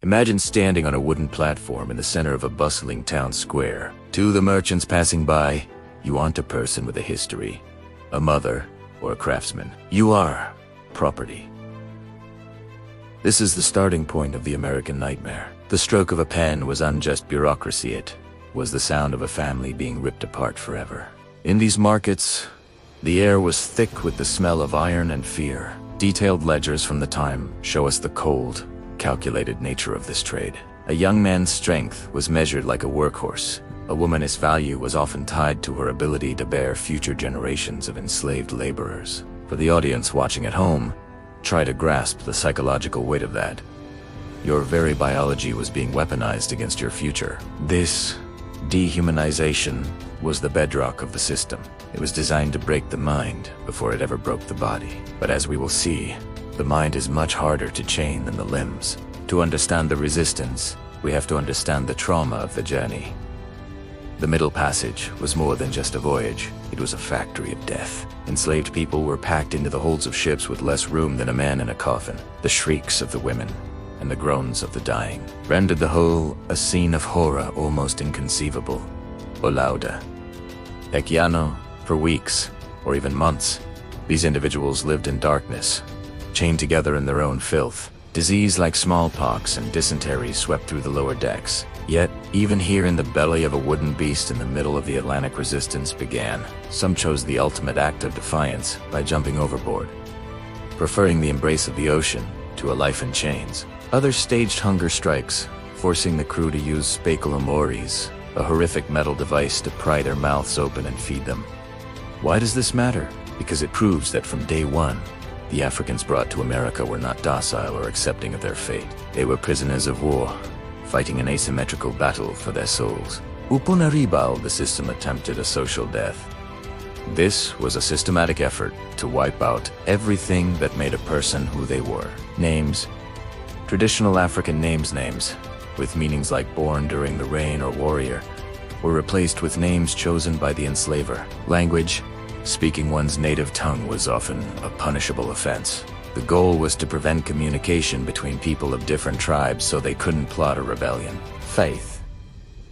Imagine standing on a wooden platform in the center of a bustling town square. To the merchants passing by, you aren't a person with a history, a mother, or a craftsman. You are property. This is the starting point of the American nightmare. The stroke of a pen was unjust bureaucracy. It was the sound of a family being ripped apart forever. In these markets, the air was thick with the smell of iron and fear. Detailed ledgers from the time show us the cold, calculated nature of this trade. A young man's strength was measured like a workhorse. A woman's value was often tied to her ability to bear future generations of enslaved laborers. For the audience watching at home, try to grasp the psychological weight of that. Your very biology was being weaponized against your future. This dehumanization was the bedrock of the system. It was designed to break the mind before it ever broke the body. But as we will see, the mind is much harder to chain than the limbs. To understand the resistance, we have to understand the trauma of the journey. The Middle Passage was more than just a voyage. It was a factory of death. Enslaved people were packed into the holds of ships with less room than a man in a coffin. The shrieks of the women and the groans of the dying rendered the whole a scene of horror almost inconceivable. Olauda. Ekiano, for weeks, or even months, these individuals lived in darkness, chained together in their own filth. Disease like smallpox and dysentery swept through the lower decks. Yet, even here in the belly of a wooden beast in the middle of the Atlantic, resistance began. Some chose the ultimate act of defiance by jumping overboard, preferring the embrace of the ocean to a life in chains. Others staged hunger strikes, forcing the crew to use spaculomories, a horrific metal device to pry their mouths open and feed them. Why does this matter? Because it proves that from day one, the Africans brought to America were not docile or accepting of their fate. They were prisoners of war, fighting an asymmetrical battle for their souls. Uponaribal, the system attempted a social death. This was a systematic effort to wipe out everything that made a person who they were. Names, traditional African names, with meanings like born during the rain or warrior, were replaced with names chosen by the enslaver. Language, speaking one's native tongue was often a punishable offense. The goal was to prevent communication between people of different tribes so they couldn't plot a rebellion. Faith,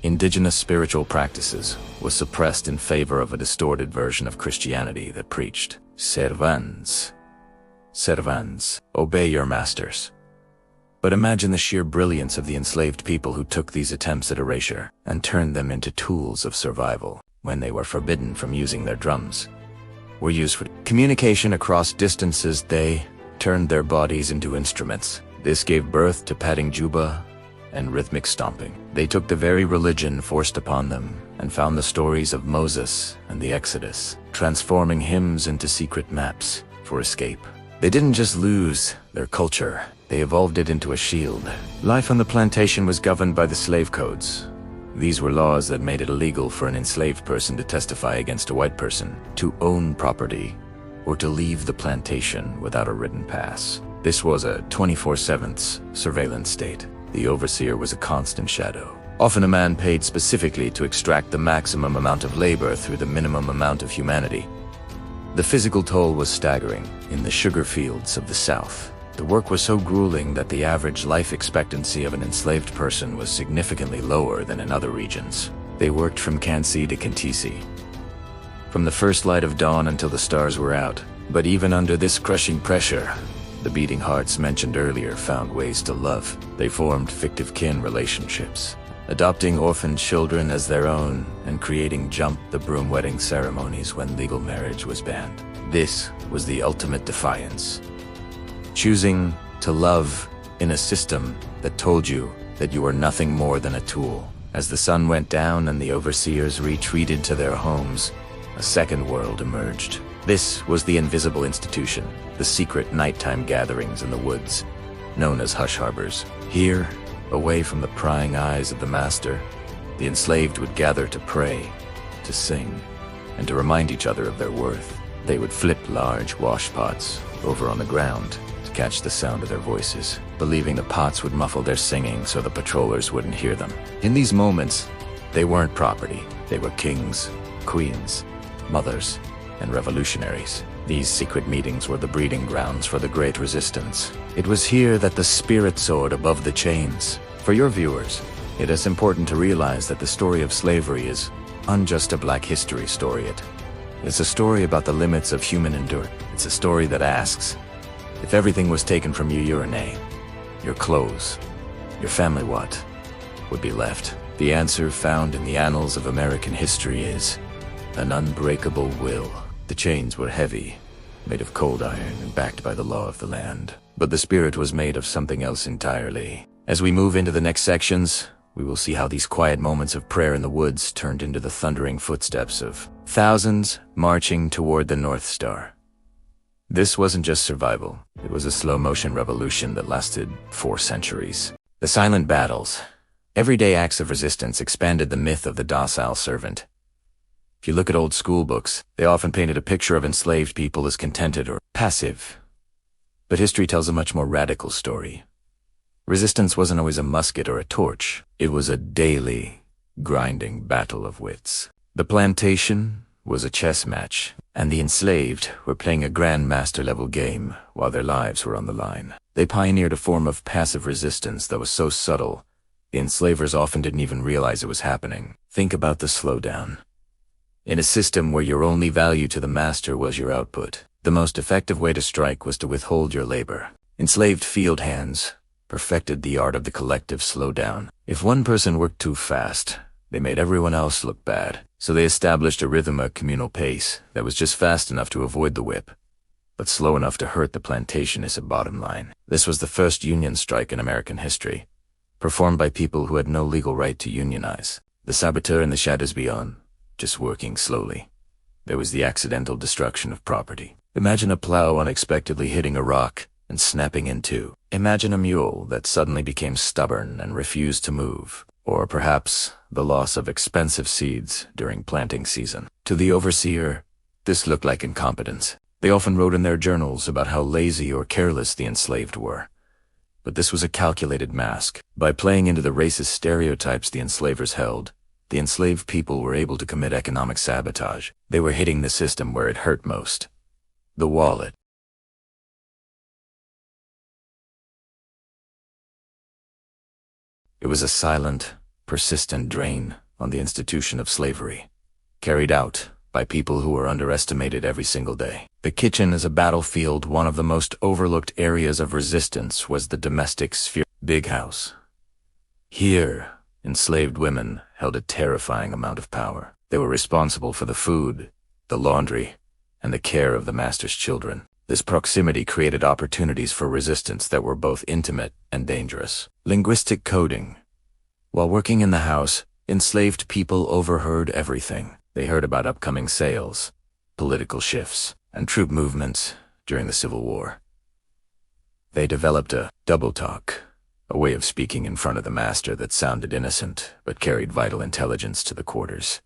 indigenous spiritual practices, was suppressed in favor of a distorted version of Christianity that preached, servants, obey your masters. But imagine the sheer brilliance of the enslaved people who took these attempts at erasure and turned them into tools of survival. When they were forbidden from using their drums, were used for communication across distances, they turned their bodies into instruments. This gave birth to patting juba and rhythmic stomping. They took the very religion forced upon them and found the stories of Moses and the Exodus, transforming hymns into secret maps for escape. They didn't just lose their culture, they evolved it into a shield. Life on the plantation was governed by the slave codes. These were laws that made it illegal for an enslaved person to testify against a white person, to own property, or to leave the plantation without a written pass. This was a 24/7 surveillance state. The overseer was a constant shadow, often a man paid specifically to extract the maximum amount of labor through the minimum amount of humanity. The physical toll was staggering. In the sugar fields of the South, the work was so grueling that the average life expectancy of an enslaved person was significantly lower than in other regions. They worked from Kansi to Kintisi, from the first light of dawn until the stars were out. But even under this crushing pressure, the beating hearts mentioned earlier found ways to love. They formed fictive kin relationships, adopting orphan children as their own and creating jump the broom wedding ceremonies when legal marriage was banned. This was the ultimate defiance. Choosing to love in a system that told you that you were nothing more than a tool. As the sun went down and the overseers retreated to their homes, a second world emerged. This was the invisible institution, the secret nighttime gatherings in the woods, known as hush harbors. Here, away from the prying eyes of the master, the enslaved would gather to pray, to sing, and to remind each other of their worth. They would flip large wash pots over on the ground to catch the sound of their voices, believing the pots would muffle their singing so the patrollers wouldn't hear them. In these moments, they weren't property. They were kings, queens, mothers, and revolutionaries. These secret meetings were the breeding grounds for the Great Resistance. It was here that the spirit soared above the chains. For your viewers, it is important to realize that the story of slavery is unjust a black history story. It's a story about the limits of human endurance. It's a story that asks, if everything was taken from you, your name, your clothes, your family, what would be left? The answer found in the annals of American history is an unbreakable will. The chains were heavy, made of cold iron and backed by the law of the land. But the spirit was made of something else entirely. As we move into the next sections, we will see how these quiet moments of prayer in the woods turned into the thundering footsteps of thousands marching toward the North Star. This wasn't just survival. It was a slow-motion revolution that lasted 4 centuries. The silent battles, everyday acts of resistance expanded the myth of the docile servant. If you look at old school books, they often painted a picture of enslaved people as contented or passive. But history tells a much more radical story. Resistance wasn't always a musket or a torch. It was a daily, grinding battle of wits. The plantation was a chess match, and the enslaved were playing a grandmaster-level game while their lives were on the line. They pioneered a form of passive resistance that was so subtle, the enslavers often didn't even realize it was happening. Think about the slowdown. In a system where your only value to the master was your output, the most effective way to strike was to withhold your labor. Enslaved field hands perfected the art of the collective slowdown. If one person worked too fast, they made everyone else look bad. So they established a rhythm, a communal pace that was just fast enough to avoid the whip, but slow enough to hurt the plantationist at bottom line. This was the first union strike in American history, performed by people who had no legal right to unionize. The saboteur in the shadows beyond, just working slowly. There was the accidental destruction of property. Imagine a plow unexpectedly hitting a rock and snapping in two. Imagine a mule that suddenly became stubborn and refused to move. Or perhaps the loss of expensive seeds during planting season. To the overseer, this looked like incompetence. They often wrote in their journals about how lazy or careless the enslaved were. But this was a calculated mask. By playing into the racist stereotypes the enslavers held, the enslaved people were able to commit economic sabotage. They were hitting the system where it hurt most. The wallet. It was a silent, persistent drain on the institution of slavery, carried out by people who were underestimated every single day. The kitchen as a battlefield, one of the most overlooked areas of resistance, was the domestic sphere. Big house. Here, enslaved women held a terrifying amount of power. They were responsible for the food, the laundry, and the care of the master's children. This proximity created opportunities for resistance that were both intimate and dangerous. Linguistic coding. While working in the house, enslaved people overheard everything. They heard about upcoming sales, political shifts, and troop movements during the Civil War. They developed a double talk, a way of speaking in front of the master that sounded innocent but carried vital intelligence to the quarters.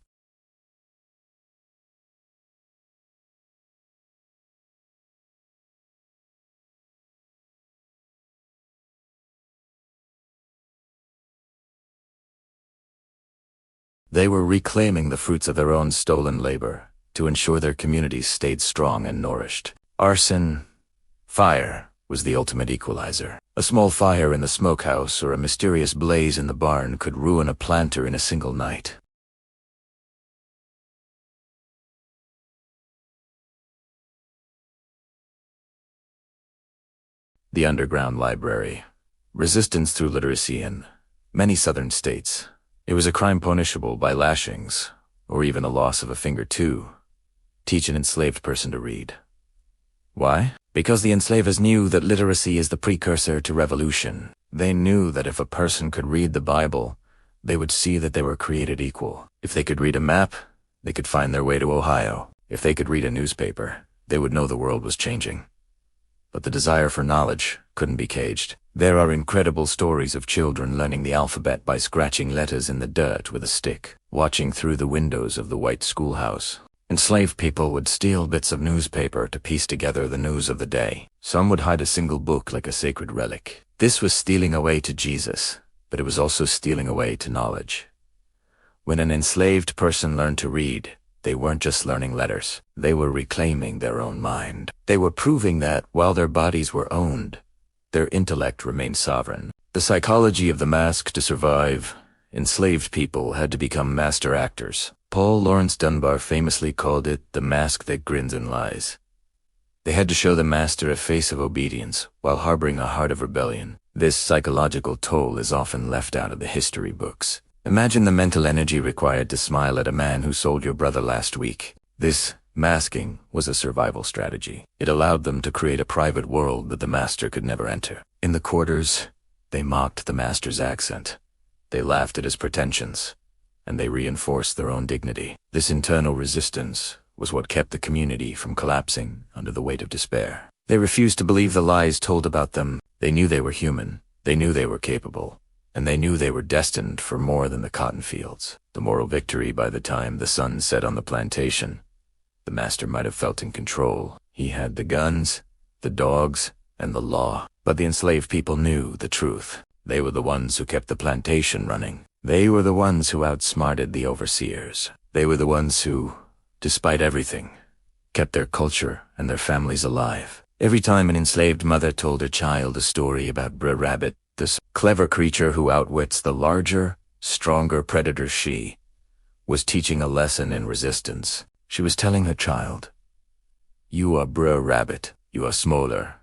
They were reclaiming the fruits of their own stolen labor to ensure their communities stayed strong and nourished. Arson, fire, was the ultimate equalizer. A small fire in the smokehouse or a mysterious blaze in the barn could ruin a planter in a single night. The underground library. Resistance through literacy in many southern states. It was a crime punishable by lashings, or even the loss of a finger too. Teach an enslaved person to read. Why? Because the enslavers knew that literacy is the precursor to revolution. They knew that if a person could read the Bible, they would see that they were created equal. If they could read a map, they could find their way to Ohio. If they could read a newspaper, they would know the world was changing. But the desire for knowledge couldn't be caged. There are incredible stories of children learning the alphabet by scratching letters in the dirt with a stick, watching through the windows of the white schoolhouse. Enslaved people would steal bits of newspaper to piece together the news of the day. Some would hide a single book like a sacred relic. This was stealing away to Jesus, but it was also stealing away to knowledge. When an enslaved person learned to read, They weren't just learning letters. They were reclaiming their own mind. They were proving that, while their bodies were owned, their intellect remained sovereign. The psychology of the mask to survive. Enslaved people had to become master actors. Paul Laurence Dunbar famously called it the mask that grins and lies. They had to show the master a face of obedience while harboring a heart of rebellion. This psychological toll is often left out of the history books. Imagine the mental energy required to smile at a man who sold your brother last week. This masking was a survival strategy. It allowed them to create a private world that the master could never enter. In the quarters, they mocked the master's accent. They laughed at his pretensions, and they reinforced their own dignity. This internal resistance was what kept the community from collapsing under the weight of despair. They refused to believe the lies told about them. They knew they were human, they knew they were capable, and they knew they were destined for more than the cotton fields. The moral victory by the time the sun set on the plantation. The master might have felt in control. He had the guns, the dogs, and the law. But the enslaved people knew the truth. They were the ones who kept the plantation running. They were the ones who outsmarted the overseers. They were the ones who, despite everything, kept their culture and their families alive. Every time an enslaved mother told her child a story about Brer Rabbit, this clever creature who outwits the larger, stronger predator, she was teaching a lesson in resistance. She was telling her child, "You are Brer Rabbit. You are smaller,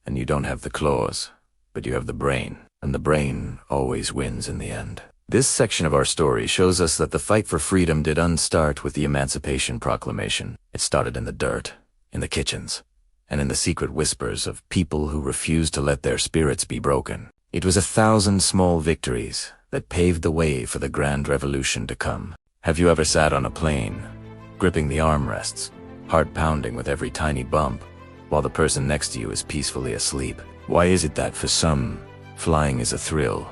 and you don't have the claws, but you have the brain, and the brain always wins in the end." This section of our story shows us that the fight for freedom didn't start with the Emancipation Proclamation. It started in the dirt, in the kitchens, and in the secret whispers of people who refused to let their spirits be broken. It was 1,000 small victories that paved the way for the grand revolution to come. Have you ever sat on a plane, gripping the armrests, heart pounding with every tiny bump, while the person next to you is peacefully asleep? Why is it that for some, flying is a thrill,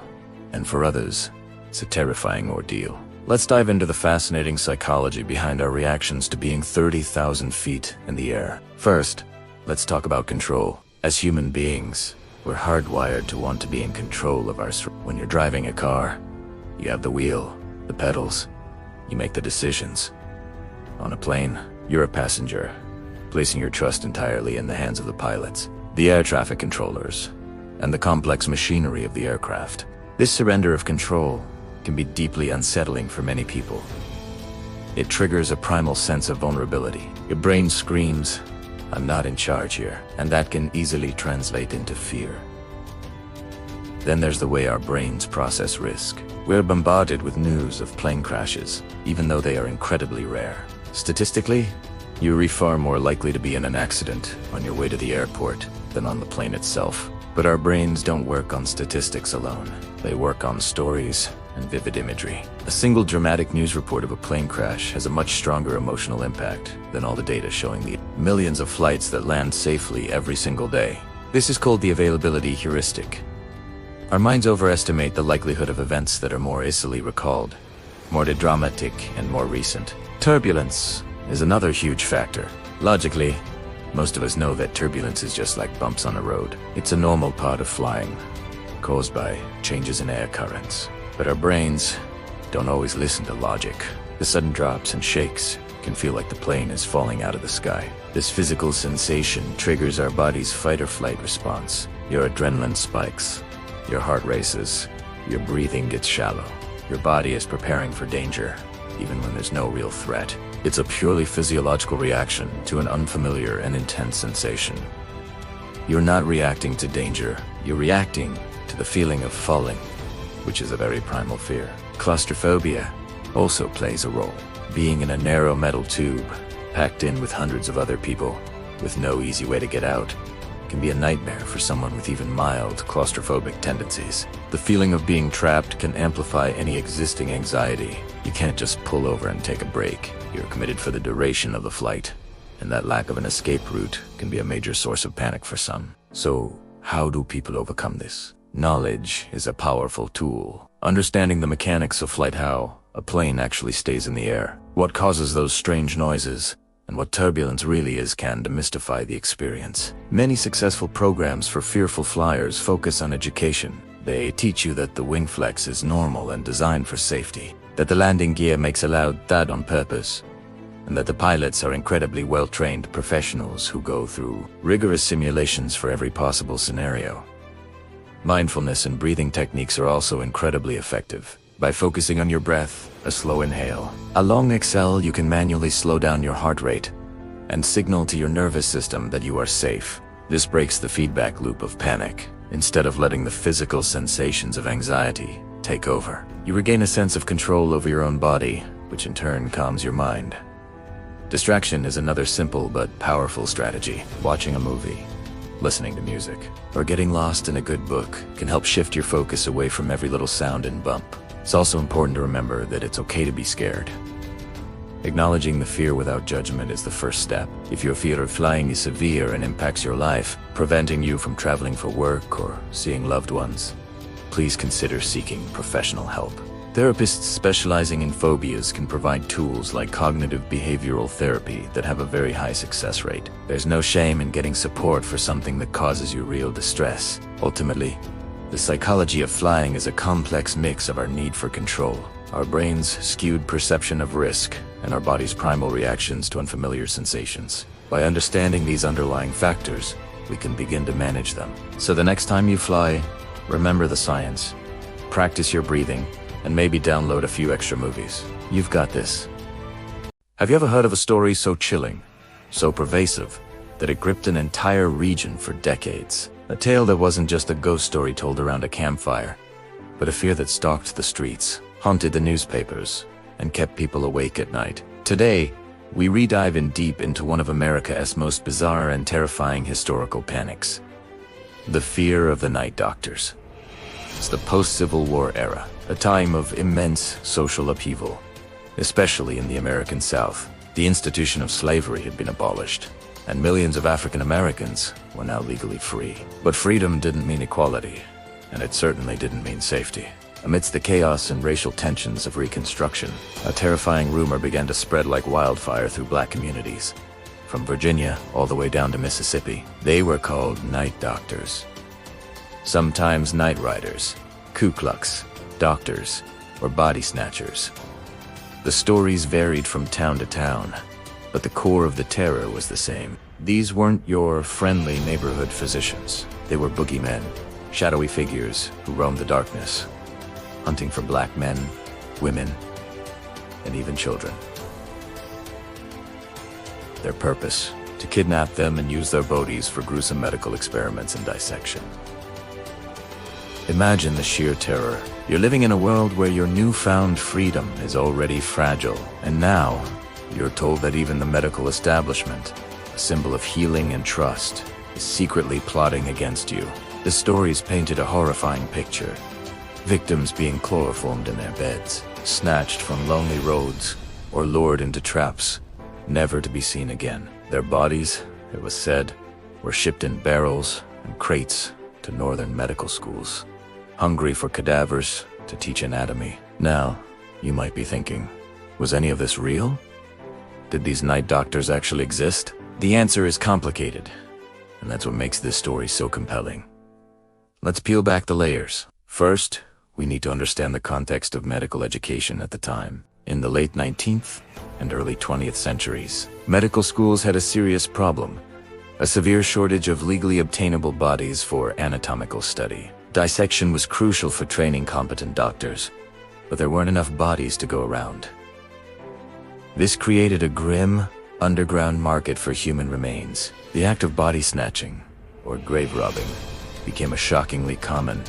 and for others, it's a terrifying ordeal? Let's dive into the fascinating psychology behind our reactions to being 30,000 feet in the air. First, let's talk about control. As human beings, we're hardwired to want to be in control of our surroundings. When you're driving a car, you have the wheel, the pedals, you make the decisions. On a plane, you're a passenger, placing your trust entirely in the hands of the pilots, the air traffic controllers, and the complex machinery of the aircraft. This surrender of control can be deeply unsettling for many people. It triggers a primal sense of vulnerability. Your brain screams, "I'm not in charge here," and that can easily translate into fear. Then there's the way our brains process risk. We're bombarded with news of plane crashes, even though they are incredibly rare. Statistically, you're far more likely to be in an accident on your way to the airport than on the plane itself. But our brains don't work on statistics alone. They work on stories and vivid imagery. A single dramatic news report of a plane crash has a much stronger emotional impact than all the data showing the millions of flights that land safely every single day. This is called the availability heuristic. Our minds overestimate the likelihood of events that are more easily recalled, more dramatic and more recent. Turbulence is another huge factor. Logically, most of us know that turbulence is just like bumps on a road. It's a normal part of flying, caused by changes in air currents. But our brains don't always listen to logic. The sudden drops and shakes can feel like the plane is falling out of the sky. This physical sensation triggers our body's fight or flight response. Your adrenaline spikes, your heart races, your breathing gets shallow. Your body is preparing for danger, even when there's no real threat. It's a purely physiological reaction to an unfamiliar and intense sensation. You're not reacting to danger, you're reacting to the feeling of falling, which is a very primal fear. Claustrophobia also plays a role. Being in a narrow metal tube, packed in with hundreds of other people, with no easy way to get out, can be a nightmare for someone with even mild claustrophobic tendencies. The feeling of being trapped can amplify any existing anxiety. You can't just pull over and take a break. You're committed for the duration of the flight, and that lack of an escape route can be a major source of panic for some. So, how do people overcome this? Knowledge is a powerful tool. Understanding the mechanics of flight, how a plane actually stays in the air, what causes those strange noises, and what turbulence really is, can demystify the experience. Many successful programs for fearful flyers focus on education. They teach you that the wing flex is normal and designed for safety, that the landing gear makes a loud thud on purpose, and that the pilots are incredibly well-trained professionals who go through rigorous simulations for every possible scenario. Mindfulness and breathing techniques are also incredibly effective. By focusing on your breath, a slow inhale, a long exhale, you can manually slow down your heart rate and signal to your nervous system that you are safe. This breaks the feedback loop of panic. Instead of letting the physical sensations of anxiety take over, you regain a sense of control over your own body, which in turn calms your mind. Distraction is another simple but powerful strategy. Watching a movie, listening to music, or getting lost in a good book can help shift your focus away from every little sound and bump. It's also important to remember that it's okay to be scared. Acknowledging the fear without judgment is the first step. If your fear of flying is severe and impacts your life, preventing you from traveling for work or seeing loved ones, please consider seeking professional help. Therapists specializing in phobias can provide tools like cognitive behavioral therapy that have a very high success rate. There's no shame in getting support for something that causes you real distress. Ultimately, the psychology of flying is a complex mix of our need for control, our brain's skewed perception of risk, and our body's primal reactions to unfamiliar sensations. By understanding these underlying factors, we can begin to manage them. So the next time you fly, remember the science, practice your breathing, and maybe download a few extra movies. You've got this. Have you ever heard of a story so chilling, so pervasive, that it gripped an entire region for decades? A tale that wasn't just a ghost story told around a campfire, but a fear that stalked the streets, haunted the newspapers, and kept people awake at night. Today, we re-dive in deep into one of America's most bizarre and terrifying historical panics. The fear of the night doctors. It's the post-Civil War era, a time of immense social upheaval. Especially in the American South, the institution of slavery had been abolished, and millions of African Americans were now legally free. But freedom didn't mean equality, and it certainly didn't mean safety. Amidst the chaos and racial tensions of Reconstruction, a terrifying rumor began to spread like wildfire through black communities. From Virginia all the way down to Mississippi, they were called night doctors. Sometimes night riders, Ku Klux, doctors, or body snatchers. The stories varied from town to town, but the core of the terror was the same. These weren't your friendly neighborhood physicians. They were boogeymen, shadowy figures who roamed the darkness, hunting for black men, women, and even children. Their purpose, to kidnap them and use their bodies for gruesome medical experiments and dissection. Imagine the sheer terror. You're living in a world where your newfound freedom is already fragile, and now you're told that even the medical establishment, a symbol of healing and trust, is secretly plotting against you. The stories painted a horrifying picture. Victims being chloroformed in their beds, snatched from lonely roads, or lured into traps, never to be seen again. Their bodies, it was said, were shipped in barrels and crates to northern medical schools, hungry for cadavers to teach anatomy. Now, you might be thinking, was any of this real? Did these night doctors actually exist? The answer is complicated, and that's what makes this story so compelling. Let's peel back the layers. First, we need to understand the context of medical education at the time. In the late 19th and early 20th centuries, medical schools had a serious problem: a severe shortage of legally obtainable bodies for anatomical study. Dissection was crucial for training competent doctors, but there weren't enough bodies to go around. This created a grim, underground market for human remains. The act of body snatching, or grave robbing, became a shockingly common,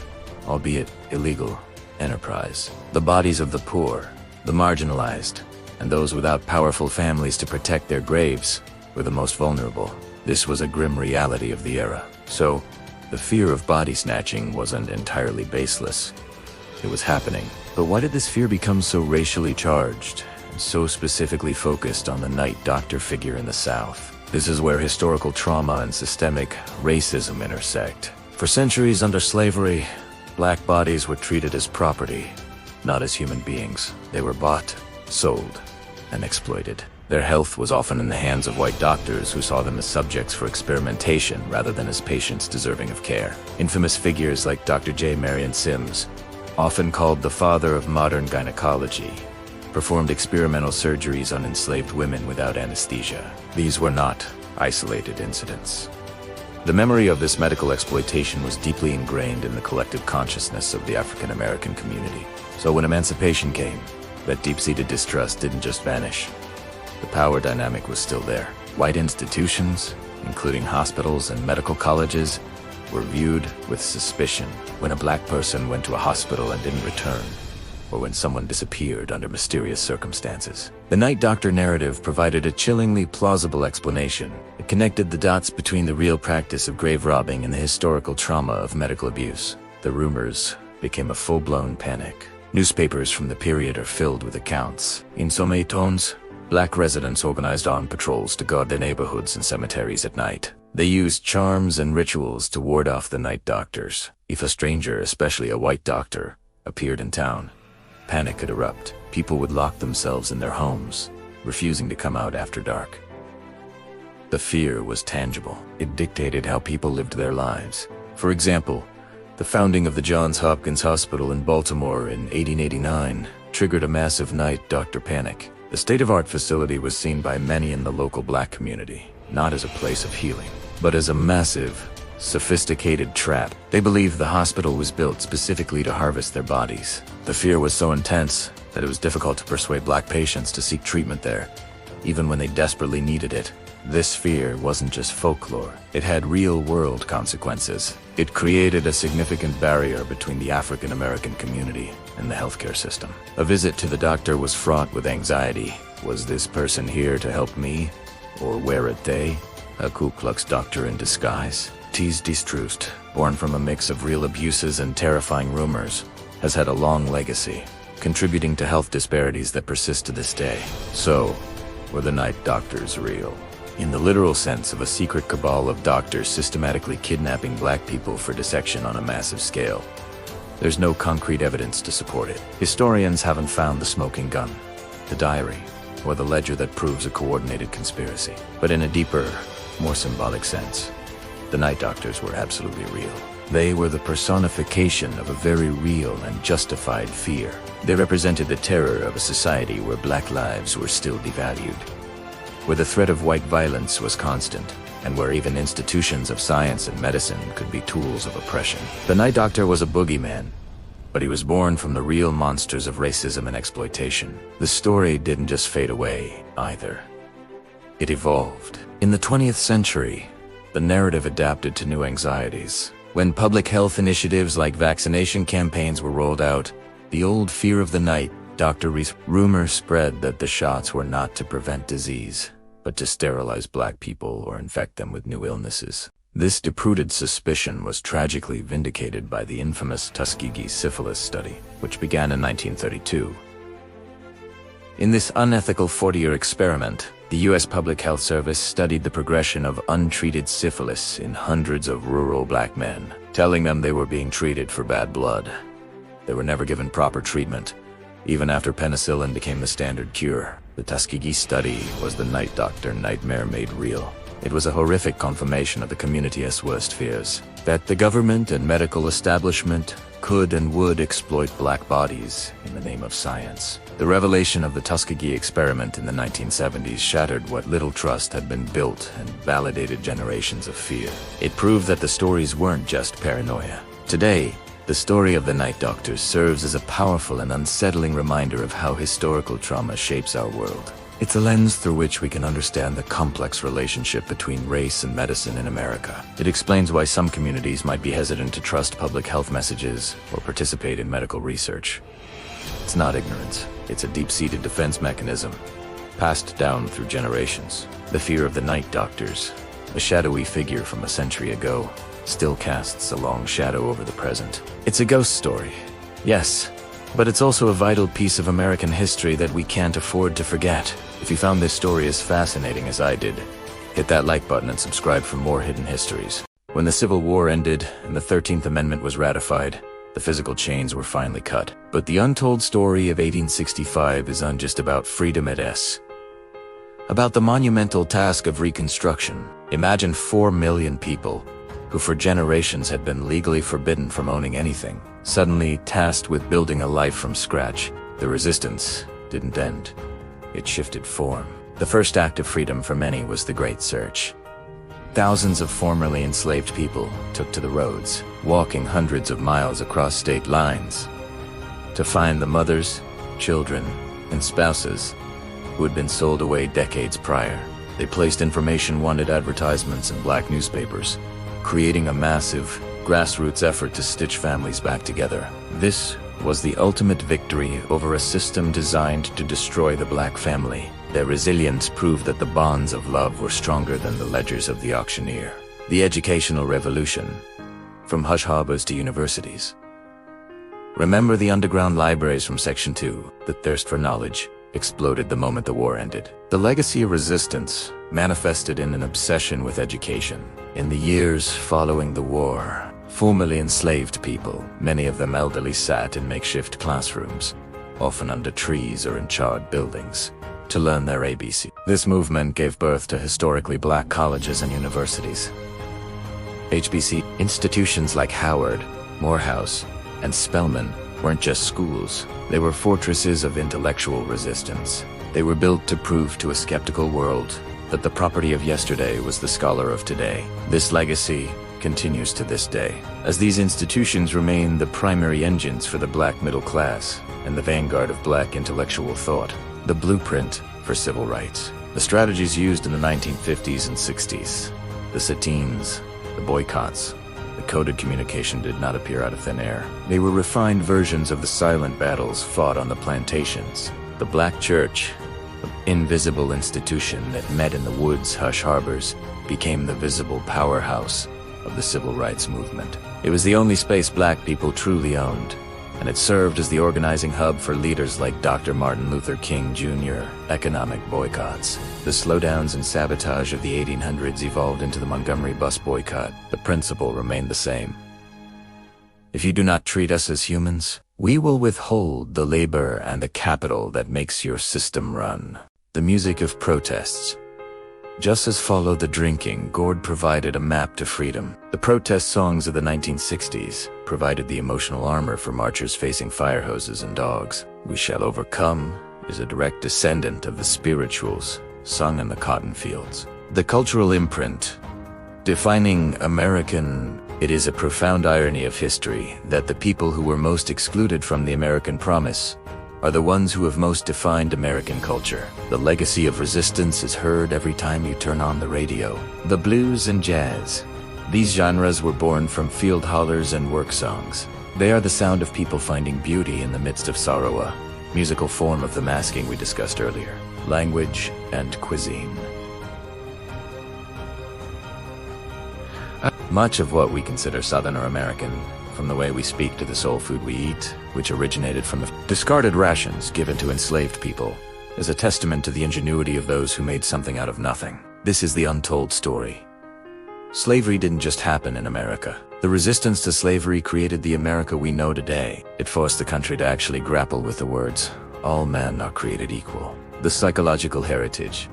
albeit illegal, enterprise. The bodies of the poor, the marginalized, and those without powerful families to protect their graves were the most vulnerable. This was a grim reality of the era. So, the fear of body snatching wasn't entirely baseless. It was happening. But why did this fear become so racially charged, and so specifically focused on the night doctor figure in the South? This is where historical trauma and systemic racism intersect. For centuries under slavery, black bodies were treated as property, not as human beings. They were bought, sold, and exploited. Their health was often in the hands of white doctors who saw them as subjects for experimentation rather than as patients deserving of care. Infamous figures like Dr. J. Marion Sims, often called the father of modern gynecology, performed experimental surgeries on enslaved women without anesthesia. These were not isolated incidents. The memory of this medical exploitation was deeply ingrained in the collective consciousness of the African American community. So when emancipation came, that deep-seated distrust didn't just vanish. The power dynamic was still there. White institutions, including hospitals and medical colleges, were viewed with suspicion when a black person went to a hospital and didn't return, or when someone disappeared under mysterious circumstances. The night doctor narrative provided a chillingly plausible explanation. It connected the dots between the real practice of grave robbing and the historical trauma of medical abuse. The rumors became a full-blown panic. Newspapers from the period are filled with accounts. In some towns, black residents organized armed patrols to guard their neighborhoods and cemeteries at night. They used charms and rituals to ward off the night doctors. If a stranger, especially a white doctor, appeared in town, panic could erupt. People would lock themselves in their homes, refusing to come out after dark. The fear was tangible. It dictated how people lived their lives. For example, the founding of the Johns Hopkins Hospital in Baltimore in 1889 triggered a massive night doctor panic. The state-of-the-art facility was seen by many in the local black community, not as a place of healing, but as a massive, sophisticated trap. They believed the hospital was built specifically to harvest their bodies. The fear was so intense that it was difficult to persuade black patients to seek treatment there, even when they desperately needed it. This fear wasn't just folklore. It had real-world consequences. It created a significant barrier between the African American community and the healthcare system. A visit to the doctor was fraught with anxiety. Was this person here to help me? Or were it they? A Ku Klux doctor in disguise? T's distrust, born from a mix of real abuses and terrifying rumors, has had a long legacy, contributing to health disparities that persist to this day. So, were the night doctors real? In the literal sense of a secret cabal of doctors systematically kidnapping black people for dissection on a massive scale? There's no concrete evidence to support it. Historians haven't found the smoking gun, the diary, or the ledger that proves a coordinated conspiracy. But in a deeper, more symbolic sense, the night doctors were absolutely real. They were the personification of a very real and justified fear. They represented the terror of a society where black lives were still devalued, where the threat of white violence was constant, and where even institutions of science and medicine could be tools of oppression. The night doctor was a boogeyman, but he was born from the real monsters of racism and exploitation. The story didn't just fade away, either. It evolved. In the 20th century, the narrative adapted to new anxieties. When public health initiatives like vaccination campaigns were rolled out, the old fear of the night doctor rumor spread that the shots were not to prevent disease, but to sterilize black people or infect them with new illnesses. This deep-rooted suspicion was tragically vindicated by the infamous Tuskegee syphilis study, which began in 1932. In this unethical 40-year experiment, the U.S. Public Health Service studied the progression of untreated syphilis in hundreds of rural black men, telling them they were being treated for bad blood. They were never given proper treatment, even after penicillin became the standard cure. The Tuskegee study was the night doctor nightmare made real. It was a horrific confirmation of the community's worst fears, that the government and medical establishment could and would exploit black bodies in the name of science. The revelation of the Tuskegee experiment in the 1970s shattered what little trust had been built and validated generations of fear. It proved that the stories weren't just paranoia. Today, the story of the night doctors serves as a powerful and unsettling reminder of how historical trauma shapes our world. It's a lens through which we can understand the complex relationship between race and medicine in America. It explains why some communities might be hesitant to trust public health messages or participate in medical research. It's not ignorance. It's a deep-seated defense mechanism, passed down through generations. The fear of the night doctors, a shadowy figure from a century ago, still casts a long shadow over the present. It's a ghost story, yes, but it's also a vital piece of American history that we can't afford to forget. If you found this story as fascinating as I did, hit that like button and subscribe for more hidden histories. When the Civil War ended and the 13th Amendment was ratified, the physical chains were finally cut. But the untold story of 1865 isn't just about freedom, it's about the monumental task of reconstruction. Imagine 4 million people who for generations had been legally forbidden from owning anything, suddenly tasked with building a life from scratch. The resistance didn't end. It shifted form. The first act of freedom for many was the Great Search. Thousands of formerly enslaved people took to the roads, walking hundreds of miles across state lines to find the mothers, children, and spouses who had been sold away decades prior. They placed information-wanted advertisements in black newspapers, creating a massive, grassroots effort to stitch families back together. This was the ultimate victory over a system designed to destroy the black family. Their resilience proved that the bonds of love were stronger than the ledgers of the auctioneer. The educational revolution, from hush harbors to universities. Remember the underground libraries from Section 2, the thirst for knowledge, exploded the moment the war ended. The legacy of resistance manifested in an obsession with education. In the years following the war, formerly enslaved people, many of them elderly, sat in makeshift classrooms, often under trees or in charred buildings, to learn their ABC. This movement gave birth to historically black colleges and universities. HBC institutions like Howard, Morehouse, and Spelman weren't just schools. They were fortresses of intellectual resistance. They were built to prove to a skeptical world that the property of yesterday was the scholar of today. This legacy continues to this day, as these institutions remain the primary engines for the black middle class and the vanguard of black intellectual thought, the blueprint for civil rights. The strategies used in the 1950s and 60s, the sit-ins, the boycotts, the coded communication did not appear out of thin air. They were refined versions of the silent battles fought on the plantations. The black church, the invisible institution that met in the woods' hush harbors, became the visible powerhouse of the civil rights movement. It was the only space black people truly owned, and it served as the organizing hub for leaders like Dr. Martin Luther King Jr. Economic boycotts. The slowdowns and sabotage of the 1800s evolved into the Montgomery bus boycott. The principle remained the same. If you do not treat us as humans, we will withhold the labor and the capital that makes your system run. The music of protests. Just as followed the drinking, Gord provided a map to freedom. The protest songs of the 1960s provided the emotional armor for marchers facing fire hoses and dogs. We Shall Overcome is a direct descendant of the spirituals sung in the cotton fields. The cultural imprint. Defining American, it is a profound irony of history that the people who were most excluded from the American promise are the ones who have most defined American culture. The legacy of resistance is heard every time you turn on the radio. The blues and jazz. These genres were born from field hollers and work songs. They are the sound of people finding beauty in the midst of sorrow, a musical form of the masking we discussed earlier. Language and cuisine. Much of what we consider Southern or American, from the way we speak to the soul food we eat, which originated from the discarded rations given to enslaved people, is a testament to the ingenuity of those who made something out of nothing. This is the untold story. Slavery didn't just happen in America. The resistance to slavery created the America we know today. It forced the country to actually grapple with the words, "All men are created equal." The psychological heritage.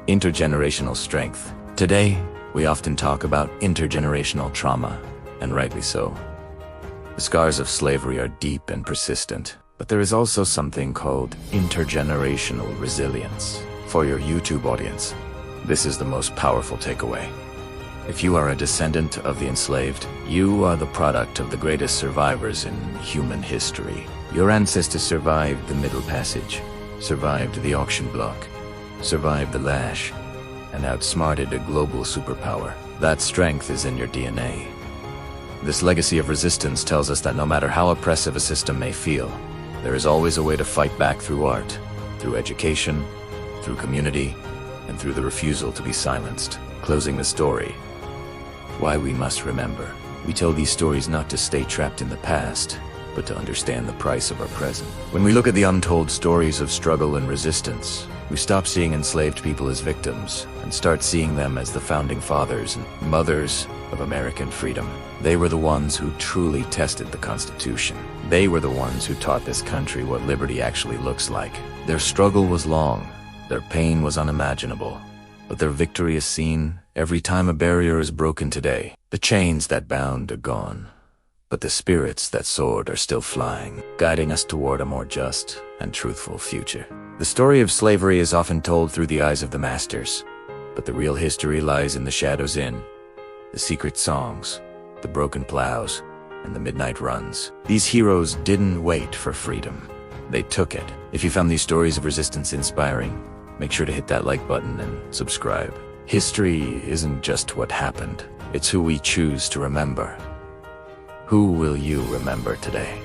Intergenerational strength. Today, we often talk about intergenerational trauma, and rightly so. The scars of slavery are deep and persistent, but there is also something called intergenerational resilience. For your YouTube audience, this is the most powerful takeaway. If you are a descendant of the enslaved, you are the product of the greatest survivors in human history. Your ancestors survived the Middle Passage, survived the auction block, survived the lash, and outsmarted a global superpower. That strength is in your DNA. This legacy of resistance tells us that no matter how oppressive a system may feel, there is always a way to fight back through art, through education, through community, and through the refusal to be silenced. Closing the story. Why we must remember. We tell these stories not to stay trapped in the past, but to understand the price of our present. When we look at the untold stories of struggle and resistance, we stop seeing enslaved people as victims and start seeing them as the founding fathers and mothers of American freedom. They were the ones who truly tested the Constitution. They were the ones who taught this country what liberty actually looks like. Their struggle was long, their pain was unimaginable, but their victory is seen every time a barrier is broken today. The chains that bound are gone, but the spirits that soared are still flying, guiding us toward a more just and truthful future. The story of slavery is often told through the eyes of the masters, but the real history lies in the shadows, in the secret songs, the broken plows, and the midnight runs. These heroes didn't wait for freedom. They took it. If you found these stories of resistance inspiring, make sure to hit that like button and subscribe. History isn't just what happened, it's who we choose to remember. Who will you remember today?